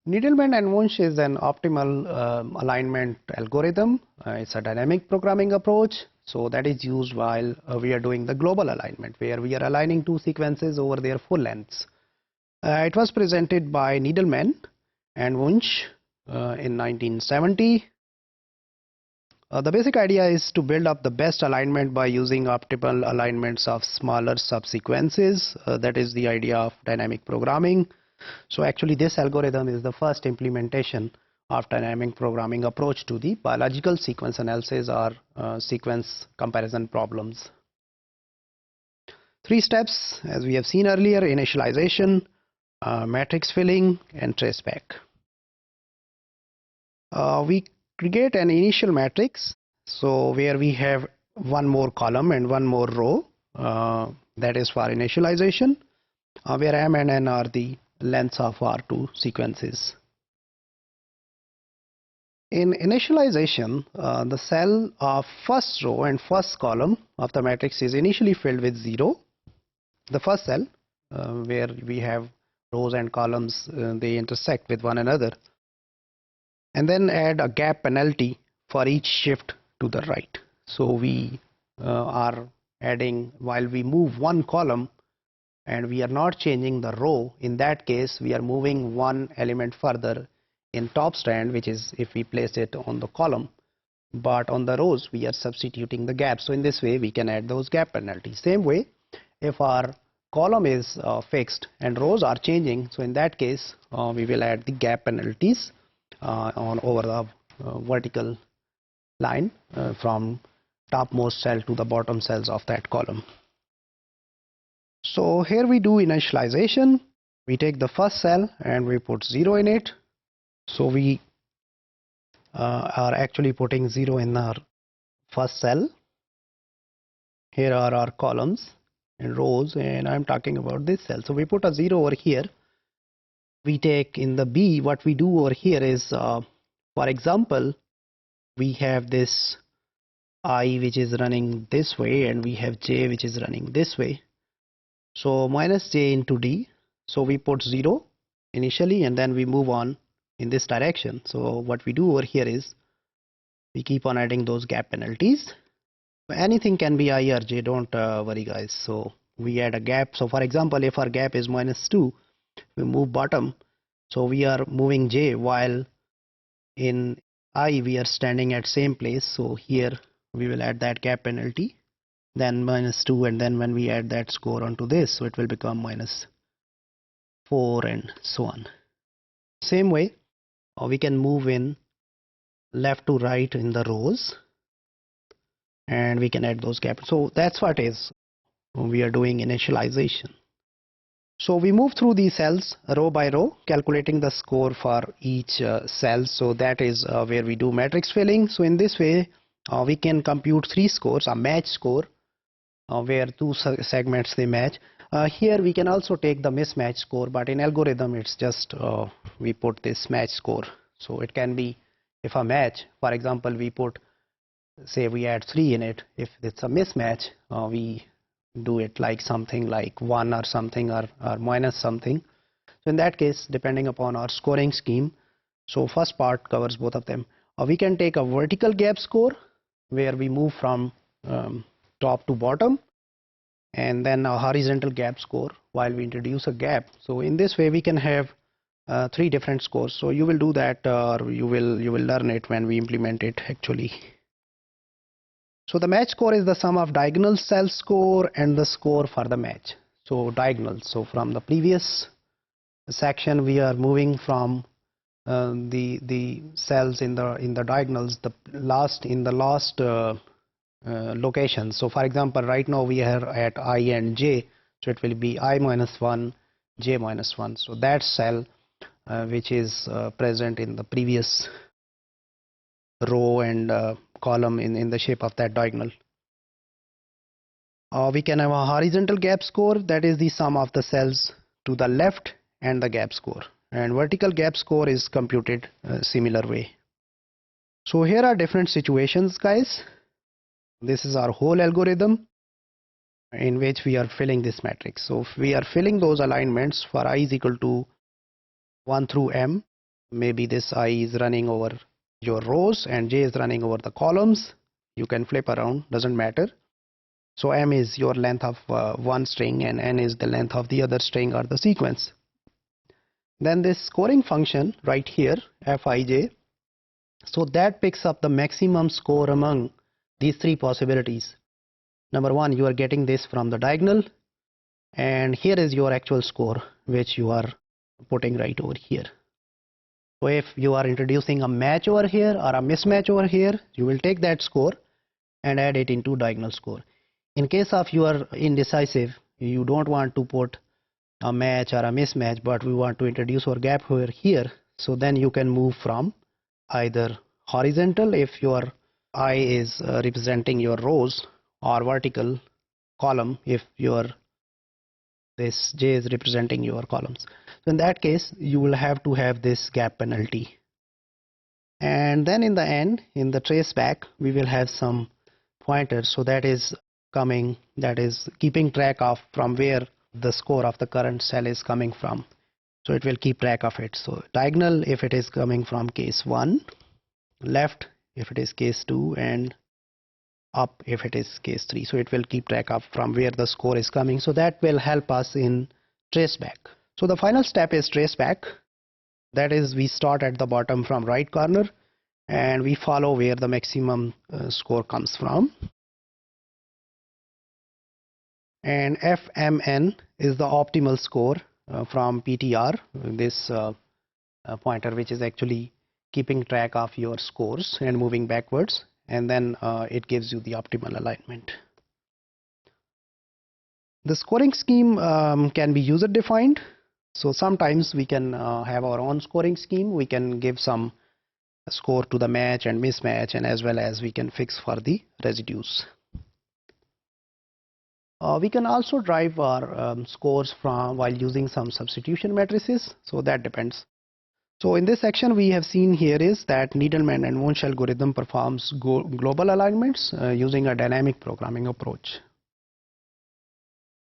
Needleman and Wunsch is an optimal alignment algorithm. It's a dynamic programming approach. So that is used while we are doing the global alignment, where we are aligning two sequences over their full lengths. It was presented by Needleman and Wunsch in 1970. The basic idea is to build up the best alignment by using optimal alignments of smaller subsequences. That is the idea of dynamic programming. So actually this algorithm is the first implementation of dynamic programming approach to the biological sequence analysis or sequence comparison problems. 3 steps as we have seen earlier: initialization, matrix filling, and traceback. We create an initial matrix, so where we have one more column and one more row, that is for initialization, where M and N are the lengths of our two sequences. In initialization, the cell of first row and first column of the matrix is initially filled with 0. The first cell, where we have rows and columns, they intersect with one another, and then add a gap penalty for each shift to the right. So we are adding, while we move one column and we are not changing the row, in that case we are moving one element further in top strand, which is if we place it on the column, but on the rows we are substituting the gap. So in this way we can add those gap penalties. Same way, if our column is fixed and rows are changing, so in that case we will add the gap penalties on over the vertical line from topmost cell to the bottom cells of that column. So here we do initialization. We take the first cell and we put 0 in it. So we are actually putting 0 in our first cell. Here are our columns and rows, and I'm talking about this cell. So we put a 0 over here. We take in the B, what we do over here is, for example, we have this I which is running this way and we have J which is running this way. So minus J into D, so we put 0 initially and then we move on in this direction. So what we do over here is we keep on adding those gap penalties. Anything can be I or J, don't worry guys. So we add a gap. So for example, if our gap is -2, we move bottom, so we are moving J, while in I we are standing at same place. So here we will add that gap penalty, then -2, and then when we add that score onto this, so it will become -4 and so on. Same way we can move in left to right in the rows and we can add those gaps. So that's what is we are doing initialization. So we move through these cells row by row, calculating the score for each cell. So that is where we do matrix filling. So in this way we can compute 3 scores: a match score where 2 segments they match. Here we can also take the mismatch score, but in algorithm it's just we put this match score. So it can be, if a match, for example, we put, say we add 3 in it. If it's a mismatch, we do it like something like 1 or something, or minus something. So in that case, depending upon our scoring scheme, so first part covers both of them. We can take a vertical gap score where we move from top to bottom, and then a horizontal gap score while we introduce a gap. So in this way we can have 3 different scores. So you will do that, or you will learn it when we implement it actually. So the match score is the sum of diagonal cell score and the score for the match. So diagonal. So from the previous section we are moving from the cells in the diagonals, the last location. So for example, right now we are at I and J, so it will be I -1, J -1. So that cell which is present in the previous row and column in the shape of that diagonal. We can have a horizontal gap score, that is the sum of the cells to the left and the gap score, and vertical gap score is computed similar way. So here are different situations guys. This is our whole algorithm in which we are filling this matrix. So if we are filling those alignments for I is equal to 1 through M, maybe this I is running over your rows and j is running over the columns. You can flip around, doesn't matter. So m is your length of one string and n is the length of the other string or the sequence. Then this scoring function right here, Fij, so that picks up the maximum score among these three possibilities. Number one, you are getting this from the diagonal, and here is your actual score which you are putting right over here. So if you are introducing a match over here or a mismatch over here, you will take that score and add it into diagonal score. In case of you are indecisive, you don't want to put a match or a mismatch, but we want to introduce our gap over here, so then you can move from either horizontal if your I is representing your rows, or vertical column if your this j is representing your columns. So in that case you will have to have this gap penalty. And then in the end, in the trace back, we will have some pointers, so that is keeping track of from where the score of the current cell is coming from. So it will keep track of it. So diagonal if it is coming from case 1, left if it is case 2, and up if it is case 3. So it will keep track of from where the score is coming. So that will help us in traceback. So the final step is traceback. That is, we start at the bottom from right corner and we follow where the maximum score comes from. And FMN is the optimal score from PTR, this pointer which is actually keeping track of your scores and moving backwards, and then it gives you the optimal alignment. The scoring scheme can be user defined. So sometimes we can have our own scoring scheme. We can give some score to the match and mismatch, and as well as we can fix for the residues. We can also drive our scores from while using some substitution matrices, so that depends. So in this section we have seen here is that Needleman and Wunsch algorithm performs global alignments using a dynamic programming approach.